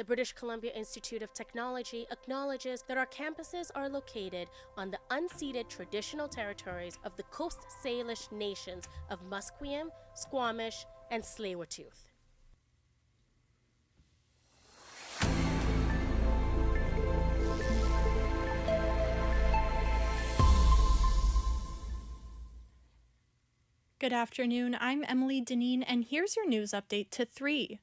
British Columbia Institute of Technology acknowledges that our campuses are located on the unceded traditional territories of the Coast Salish nations of Musqueam, Squamish, and Tsleil-Waututh. Good afternoon, I'm Emily Deneen, and here's your news update to 3.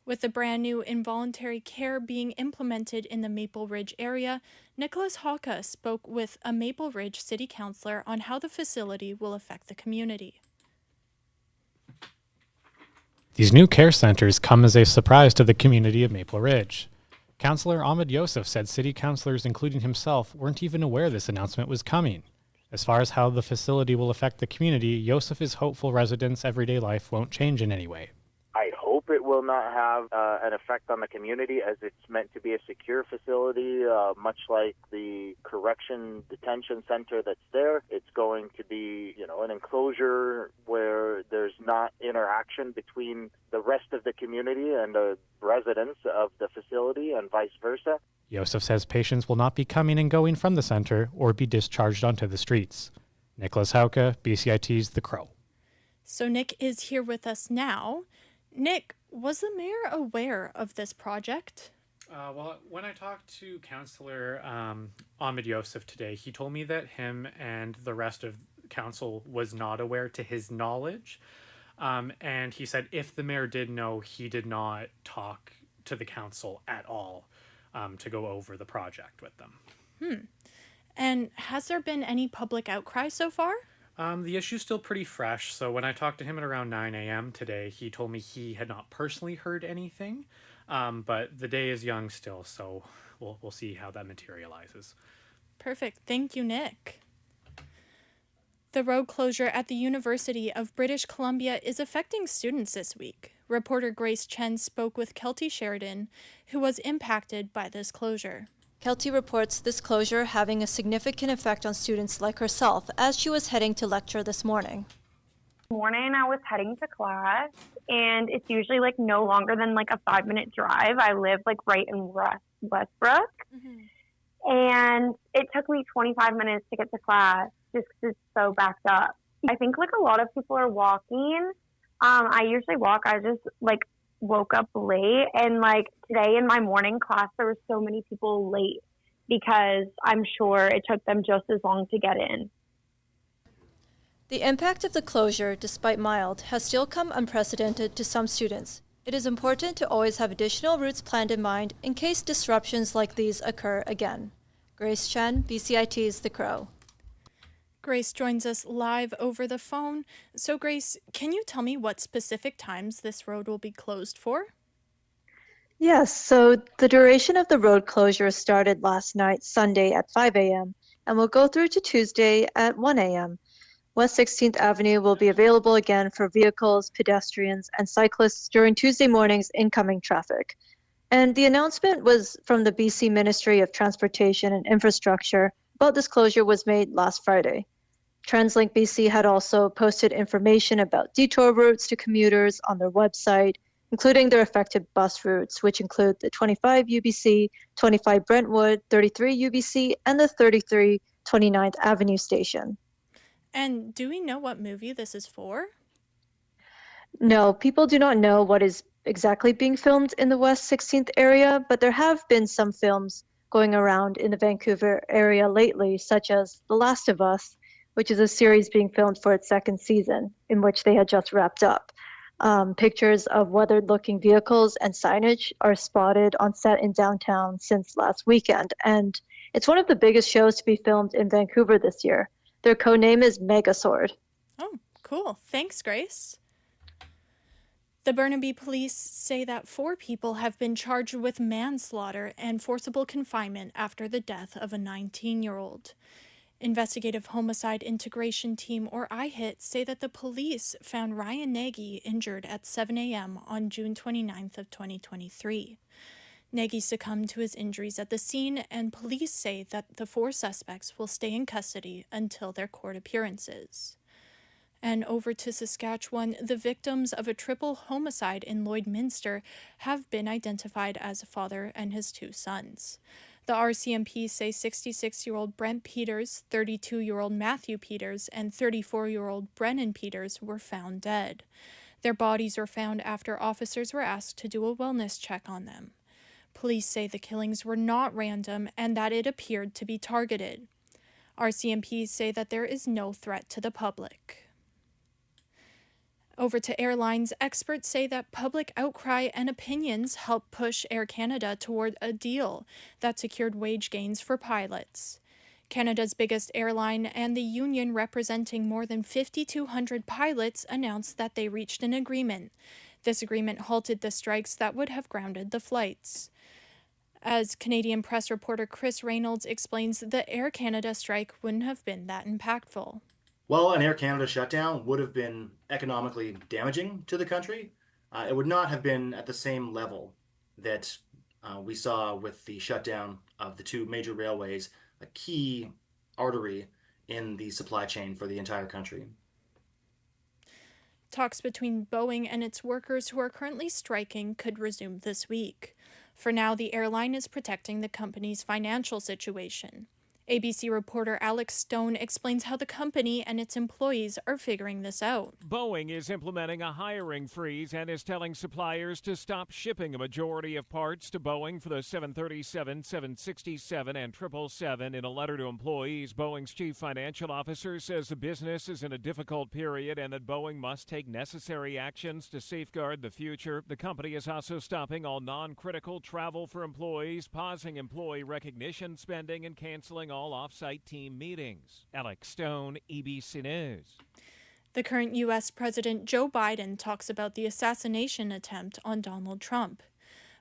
With the brand new involuntary care being implemented in the Maple Ridge area, Nicholas Hawka spoke with a Maple Ridge city councillor on how the facility will affect the community. These new care centers come as a surprise to the community of Maple Ridge. Councillor Ahmed Yosef said city councillors, including himself, weren't even aware this announcement was coming. As far as how the facility will affect the community, Yosef is hopeful residents' everyday life won't change in any way. I hope it will not have an effect on the community, as it's meant to be a secure facility, much like the correction detention center that's there. It's going to be, an enclosure where there's not interaction between the rest of the community and the residents of the facility and vice versa. Yosef says patients will not be coming and going from the center or be discharged onto the streets. Nicholas Hauke, BCIT's The Crow. So Nick is here with us now. Nick, was the mayor aware of this project? Well, when I talked to Councillor Ahmed Yosef today, he told me that him and the rest of council was not aware to his knowledge. And he said if the mayor did know, he did not talk to the council at all to go over the project with them. And has there been any public outcry so far? The issue's still pretty fresh, so when I talked to him at around 9 a.m. today, he told me he had not personally heard anything, but the day is young still, so we'll see how that materializes. Perfect. Thank you, Nick. The road closure at the University of British Columbia is affecting students this week. Reporter Grace Chen spoke with Kelty Sheridan, who was impacted by this closure. Kelty reports this closure having a significant effect on students like herself as she was heading to lecture this morning. Morning, I was heading to class, and it's usually no longer than a 5-minute drive. I live right in Westbrook, and it took me 25 minutes to get to class just because it's so backed up. I think a lot of people are walking. I usually walk. I just woke up late, and today in my morning class there were so many people late because I'm sure it took them just as long to get in. The impact of the closure, despite mild, has still come unprecedented to some students. It is important to always have additional routes planned in mind in case disruptions like these occur again. Grace Chen, BCIT's The Crow. Grace joins us live over the phone. So Grace, can you tell me what specific times this road will be closed for? Yes, so the duration of the road closure started last night, Sunday at 5 a.m., and will go through to Tuesday at 1 a.m. West 16th Avenue will be available again for vehicles, pedestrians, and cyclists during Tuesday morning's incoming traffic. And the announcement was from the BC Ministry of Transportation and Infrastructure about this closure was made last Friday. TransLink BC had also posted information about detour routes to commuters on their website, including their affected bus routes, which include the 25 UBC, 25 Brentwood, 33 UBC, and the 33 29th Avenue station. And do we know what movie this is for? No, people do not know what is exactly being filmed in the West 16th area, but there have been some films going around in the Vancouver area lately, such as The Last of Us, which is a series being filmed for its second season, in which they had just wrapped up. Pictures of weathered-looking vehicles and signage are spotted on set in downtown since last weekend, and it's one of the biggest shows to be filmed in Vancouver this year. Their codename is Megasword. Oh, cool. Thanks, Grace. The Burnaby police say that 4 people have been charged with manslaughter and forcible confinement after the death of a 19-year-old. Investigative Homicide Integration Team, or IHIT, say that the police found Ryan Nagy injured at 7 a.m. on June 29th of 2023. Nagy succumbed to his injuries at the scene, and police say that the 4 suspects will stay in custody until their court appearances. And over to Saskatchewan, the victims of a triple homicide in Lloydminster have been identified as a father and his 2 sons. The RCMP say 66-year-old Brent Peters, 32-year-old Matthew Peters, and 34-year-old Brennan Peters were found dead. Their bodies were found after officers were asked to do a wellness check on them. Police say the killings were not random and that it appeared to be targeted. RCMP say that there is no threat to the public. Over to airlines, experts say that public outcry and opinions helped push Air Canada toward a deal that secured wage gains for pilots. Canada's biggest airline and the union representing more than 5,200 pilots announced that they reached an agreement. This agreement halted the strikes that would have grounded the flights. As Canadian press reporter Chris Reynolds explains, the Air Canada strike wouldn't have been that impactful. Well, an Air Canada shutdown would have been economically damaging to the country. It would not have been at the same level that we saw with the shutdown of the 2 major railways, a key artery in the supply chain for the entire country. Talks between Boeing and its workers who are currently striking could resume this week. For now, the airline is protecting the company's financial situation. ABC reporter Alex Stone explains how the company and its employees are figuring this out. Boeing is implementing a hiring freeze and is telling suppliers to stop shipping a majority of parts to Boeing for the 737, 767, and 777. In a letter to employees, Boeing's chief financial officer says the business is in a difficult period and that Boeing must take necessary actions to safeguard the future. The company is also stopping all non-critical travel for employees, pausing employee recognition spending, and canceling all off-site team meetings. Alex Stone, ABC News. The current U.S. President Joe Biden talks about the assassination attempt on Donald Trump.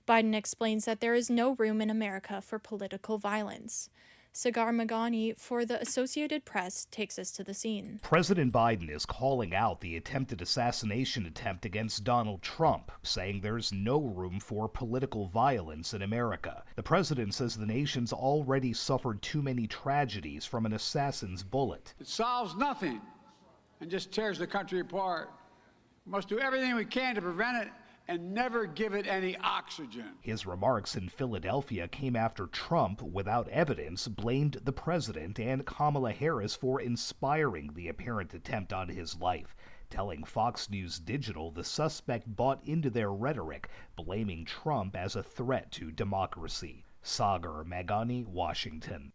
Biden explains that there is no room in America for political violence. Sagar Magani for the Associated Press takes us to the scene. President Biden is calling out the attempted assassination attempt against Donald Trump, saying there's no room for political violence in America. The president says the nation's already suffered too many tragedies from an assassin's bullet. It solves nothing and just tears the country apart. We must do everything we can to prevent it and never give it any oxygen. His remarks in Philadelphia came after Trump, without evidence, blamed the president and Kamala Harris for inspiring the apparent attempt on his life, telling Fox News Digital the suspect bought into their rhetoric, blaming Trump as a threat to democracy. Sagar Magani, Washington.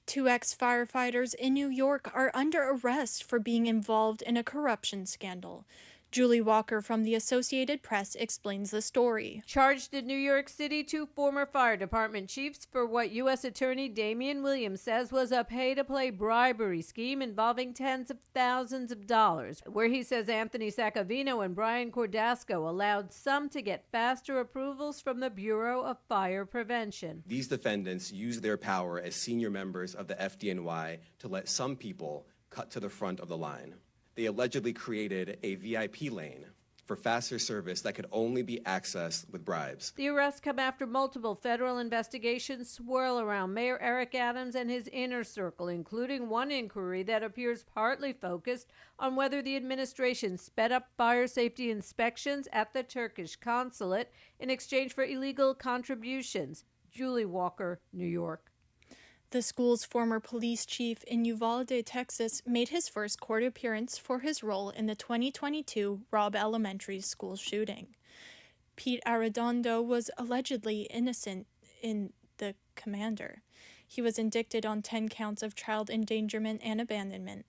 2 ex-firefighters in New York are under arrest for being involved in a corruption scandal. Julie Walker from the Associated Press explains the story. Charged in New York City, 2 former fire department chiefs for what U.S. Attorney Damian Williams says was a pay-to-play bribery scheme involving tens of thousands of dollars, where he says Anthony Saccavino and Brian Cordasco allowed some to get faster approvals from the Bureau of Fire Prevention. These defendants use their power as senior members of the FDNY to let some people cut to the front of the line. They allegedly created a VIP lane for faster service that could only be accessed with bribes. The arrests come after multiple federal investigations swirl around Mayor Eric Adams and his inner circle, including one inquiry that appears partly focused on whether the administration sped up fire safety inspections at the Turkish consulate in exchange for illegal contributions. Julie Walker, New York. The school's former police chief in Uvalde, Texas, made his first court appearance for his role in the 2022 Robb Elementary School shooting. Pete Arredondo was allegedly innocent in the commander. He was indicted on 10 counts of child endangerment and abandonment.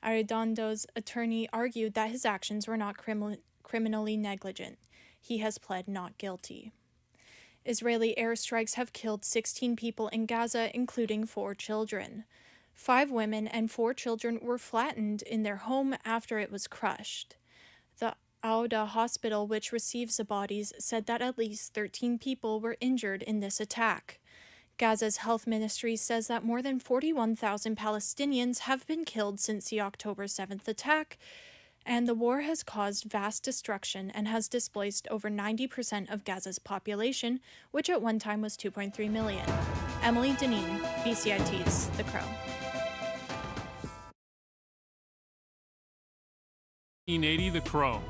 Arredondo's attorney argued that his actions were not criminally negligent. He has pled not guilty. Israeli airstrikes have killed 16 people in Gaza, including 4 children. 5 women and 4 children were flattened in their home after it was crushed. The Auda hospital, which receives the bodies, said that at least 13 people were injured in this attack. Gaza's health ministry says that more than 41,000 Palestinians have been killed since the October 7th attack, and the war has caused vast destruction and has displaced over 90% of Gaza's population, which at one time was 2.3 million. Emily Deneen, BCIT's The Crow. 1980 The Crow.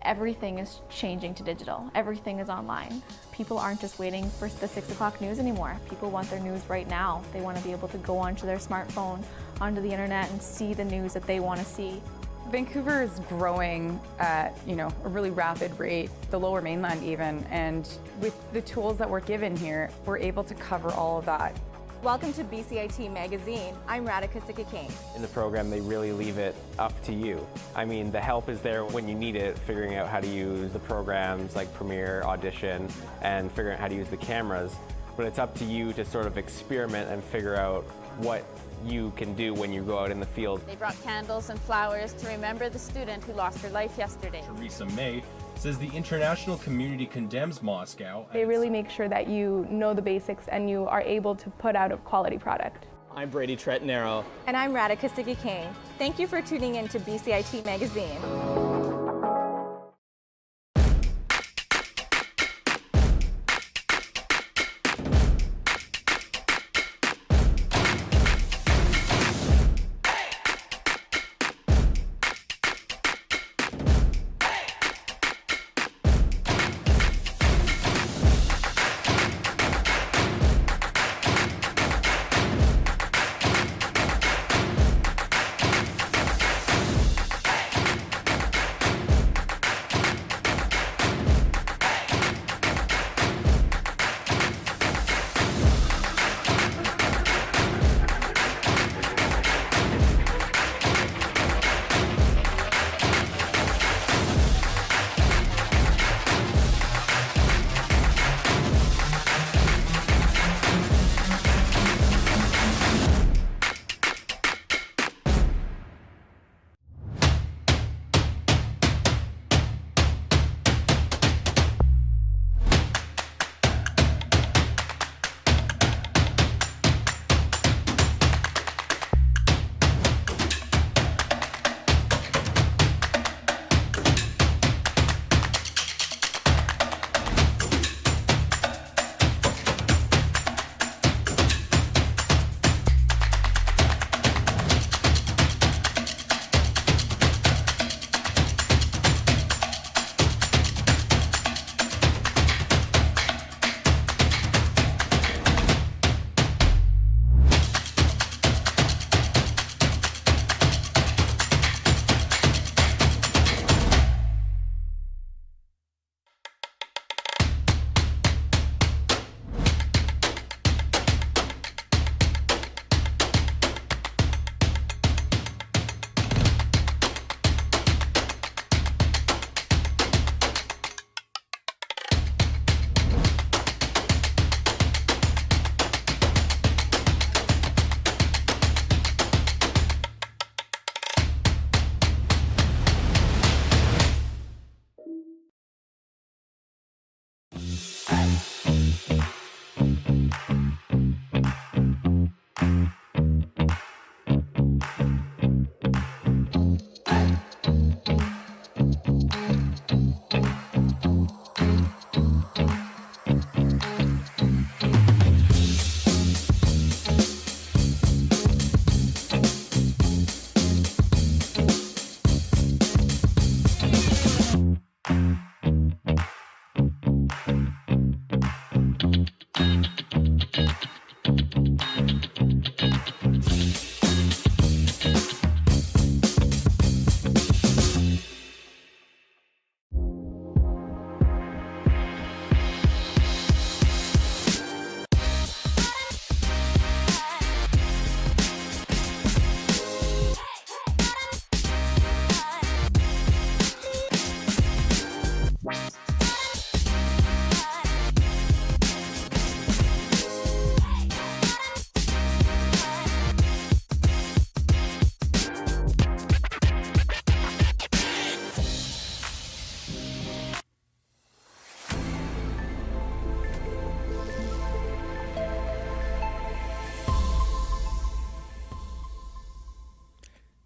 Everything is changing to digital. Everything is online. People aren't just waiting for the 6 o'clock news anymore. People want their news right now. They want to be able to go onto their smartphone, onto the internet, and see the news that they want to see. Vancouver is growing at, a really rapid rate, the Lower Mainland even, and with the tools that we're given here, we're able to cover all of that. Welcome to BCIT Magazine. I'm Radhika Sikakane. In the program, they really leave it up to you. I mean, the help is there when you need it, figuring out how to use the programs like Premiere, Audition, and figuring out how to use the cameras. But it's up to you to sort of experiment and figure out what you can do when you go out in the field. They brought candles and flowers to remember the student who lost her life yesterday. Theresa May says the international community condemns Moscow. They really make sure that you know the basics and you are able to put out a quality product. I'm Brady Tretnero. And I'm Radhika Sikakane. Thank you for tuning in to BCIT Magazine.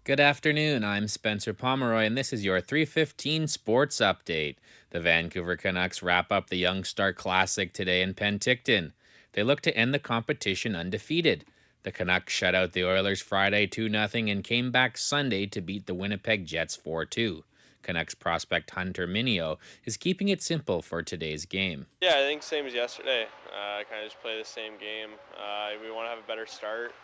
Good afternoon, I'm Spencer Pomeroy, and this is your 3:15 Sports Update. The Vancouver Canucks wrap up the Young Star Classic today in Penticton. They look to end the competition undefeated. The Canucks shut out the Oilers Friday 2-0 and came back Sunday to beat the Winnipeg Jets 4-2. Canucks prospect Hunter Minio is keeping it simple for today's game. Yeah, I think same as yesterday. Kind of just play the same game. We want to have a better start.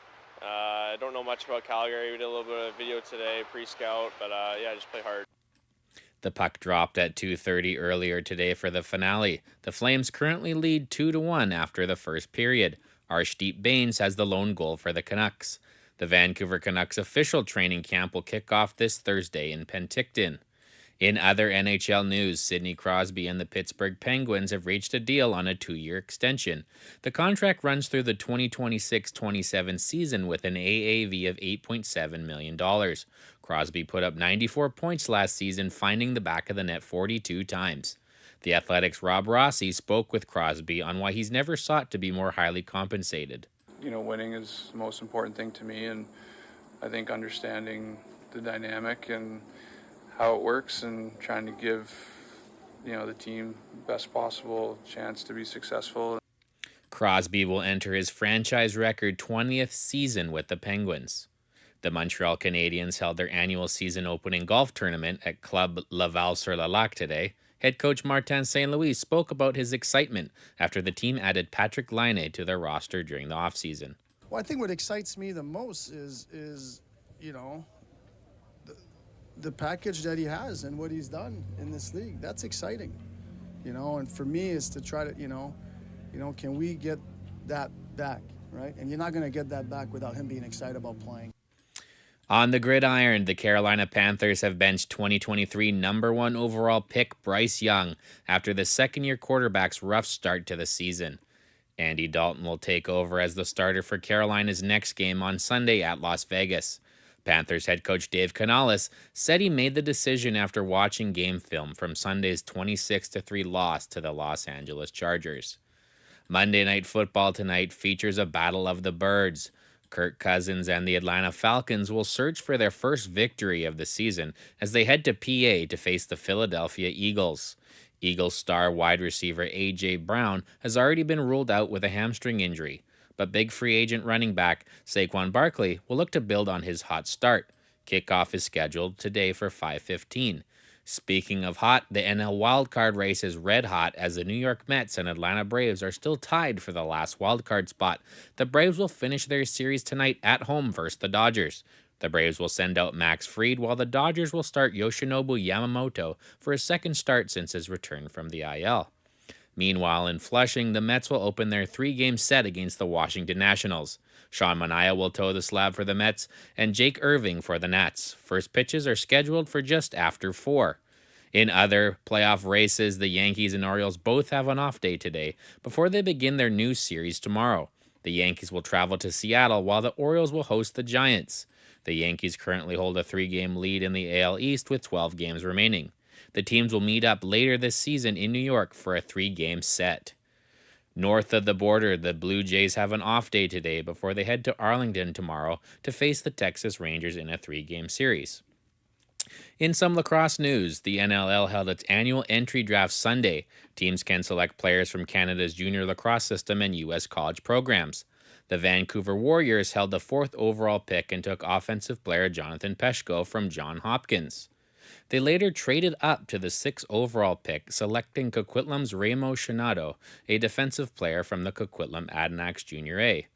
I don't know much about Calgary. We did a little bit of video today, pre-scout, but just play hard. The puck dropped at 2:30 earlier today for the finale. The Flames currently lead 2-1 after the first period. Arshdeep Bains has the lone goal for the Canucks. The Vancouver Canucks official training camp will kick off this Thursday in Penticton. In other NHL news, Sidney Crosby and the Pittsburgh Penguins have reached a deal on a 2-year extension. The contract runs through the 2026-27 season with an AAV of $8.7 million. Crosby put up 94 points last season, finding the back of the net 42 times. The Athletic's Rob Rossi spoke with Crosby on why he's never sought to be more highly compensated. Winning is the most important thing to me, and I think understanding the dynamic and how it works and trying to give, the team the best possible chance to be successful. Crosby will enter his franchise record 20th season with the Penguins. The Montreal Canadiens held their annual season opening golf tournament at Club Laval-sur-le-Lac today. Head coach Martin St. Louis spoke about his excitement after the team added Patrick Laine to their roster during the offseason. Well, I think what excites me the most is the package that he has and what he's done in this league. That's exciting, and for me is to try to, can we get that back, right? And you're not going to get that back without him being excited about playing. On the gridiron, the Carolina Panthers have benched 2023 #1 overall pick Bryce Young after the second-year quarterback's rough start to the season. Andy Dalton will take over as the starter for Carolina's next game on Sunday at Las Vegas. Panthers head coach Dave Canales said he made the decision after watching game film from Sunday's 26-3 loss to the Los Angeles Chargers. Monday Night Football tonight features a battle of the birds. Kirk Cousins and the Atlanta Falcons will search for their first victory of the season as they head to PA to face the Philadelphia Eagles. Eagles star wide receiver A.J. Brown has already been ruled out with a hamstring injury, but big free agent running back Saquon Barkley will look to build on his hot start. Kickoff is scheduled today for 5:15. Speaking of hot, the NL wildcard race is red hot as the New York Mets and Atlanta Braves are still tied for the last wildcard spot. The Braves will finish their series tonight at home versus the Dodgers. The Braves will send out Max Fried, while the Dodgers will start Yoshinobu Yamamoto for his second start since his return from the IL. Meanwhile, in Flushing, the Mets will open their 3-game set against the Washington Nationals. Sean Manaea will toe the slab for the Mets, and Jake Irving for the Nats. First pitches are scheduled for just after 4. In other playoff races, the Yankees and Orioles both have an off day today before they begin their new series tomorrow. The Yankees will travel to Seattle while the Orioles will host the Giants. The Yankees currently hold a 3-game lead in the AL East with 12 games remaining. The teams will meet up later this season in New York for a 3-game set. North of the border, the Blue Jays have an off day today before they head to Arlington tomorrow to face the Texas Rangers in a 3-game series. In some lacrosse news, the NLL held its annual entry draft Sunday. Teams can select players from Canada's junior lacrosse system and U.S. college programs. The Vancouver Warriors held the 4th overall pick and took offensive player Jonathan Peshko from Johns Hopkins. They later traded up to the 6th overall pick, selecting Coquitlam's Remo Shinato, a defensive player from the Coquitlam Adanacs Junior A.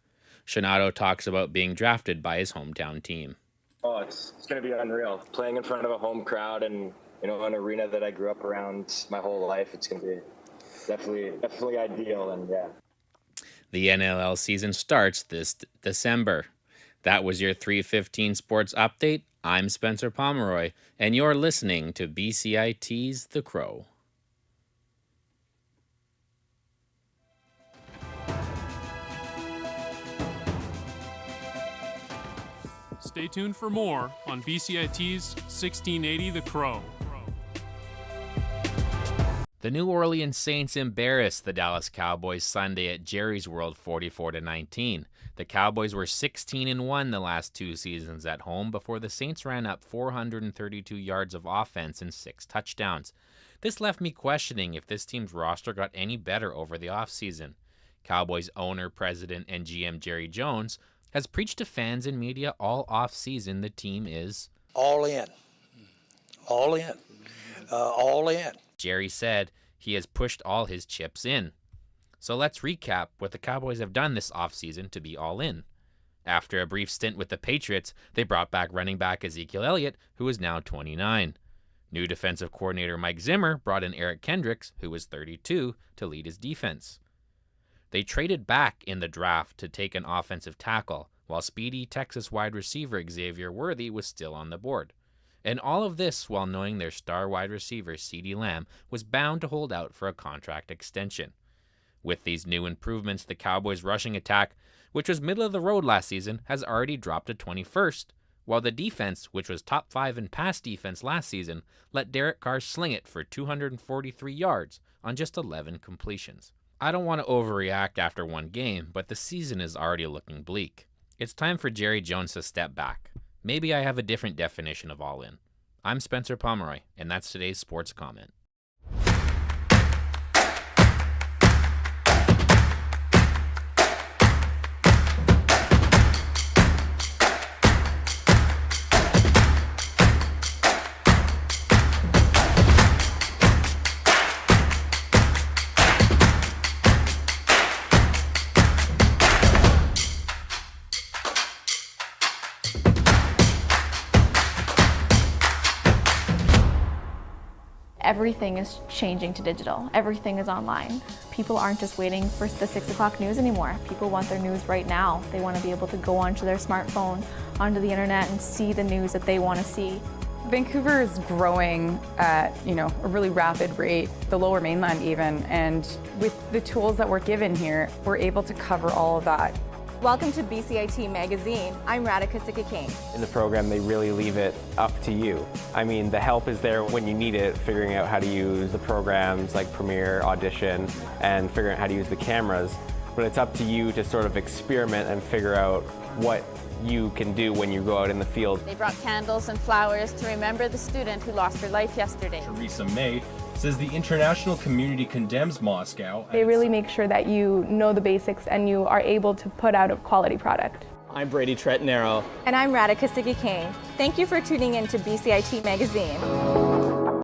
Shinato talks about being drafted by his hometown team. Oh, it's going to be unreal. Playing in front of a home crowd and, an arena that I grew up around my whole life, it's going to be definitely ideal, and yeah. The NLL season starts this December. That was your 3:15 Sports Update. I'm Spencer Pomeroy, and you're listening to BCIT's The Crow. Stay tuned for more on BCIT's 1680 The Crow. The New Orleans Saints embarrassed the Dallas Cowboys Sunday at Jerry's World 44-19. The Cowboys were 16-1 the last 2 seasons at home before the Saints ran up 432 yards of offense and 6 touchdowns. This left me questioning if this team's roster got any better over the offseason. Cowboys owner, president, and GM Jerry Jones has preached to fans and media all offseason the team is all in. All in. All in. Jerry said he has pushed all his chips in. So let's recap what the Cowboys have done this offseason to be all in. After a brief stint with the Patriots, they brought back running back Ezekiel Elliott, who is now 29. New defensive coordinator Mike Zimmer brought in Eric Kendricks, who is 32, to lead his defense. They traded back in the draft to take an offensive tackle, while speedy Texas wide receiver Xavier Worthy was still on the board. And all of this while knowing their star wide receiver CeeDee Lamb was bound to hold out for a contract extension. With these new improvements, the Cowboys' rushing attack, which was middle of the road last season, has already dropped to 21st, while the defense, which was top 5 in pass defense last season, let Derek Carr sling it for 243 yards on just 11 completions. I don't want to overreact after one game, but the season is already looking bleak. It's time for Jerry Jones to step back. Maybe I have a different definition of all in. I'm Spencer Pomeroy, and that's today's Sports Comment. Everything is changing to digital. Everything is online. People aren't just waiting for the 6 o'clock news anymore. People want their news right now. They want to be able to go onto their smartphone, onto the internet, and see the news that they want to see. Vancouver is growing at, a really rapid rate, the Lower Mainland even, and with the tools that we're given here, we're able to cover all of that. Welcome to BCIT Magazine. I'm Radhika Sikka-King. In the program, they really leave it up to you. I mean, the help is there when you need it, figuring out how to use the programs like Premiere, Audition, and figuring out how to use the cameras. But it's up to you to sort of experiment and figure out what you can do when you go out in the field. They brought candles and flowers to remember the student who lost her life yesterday. Theresa May says the international community condemns Moscow. They really make sure that you know the basics and you are able to put out a quality product. I'm Brady Tretanero. And I'm Radhika Sikka-King. Thank you for tuning in to BCIT Magazine.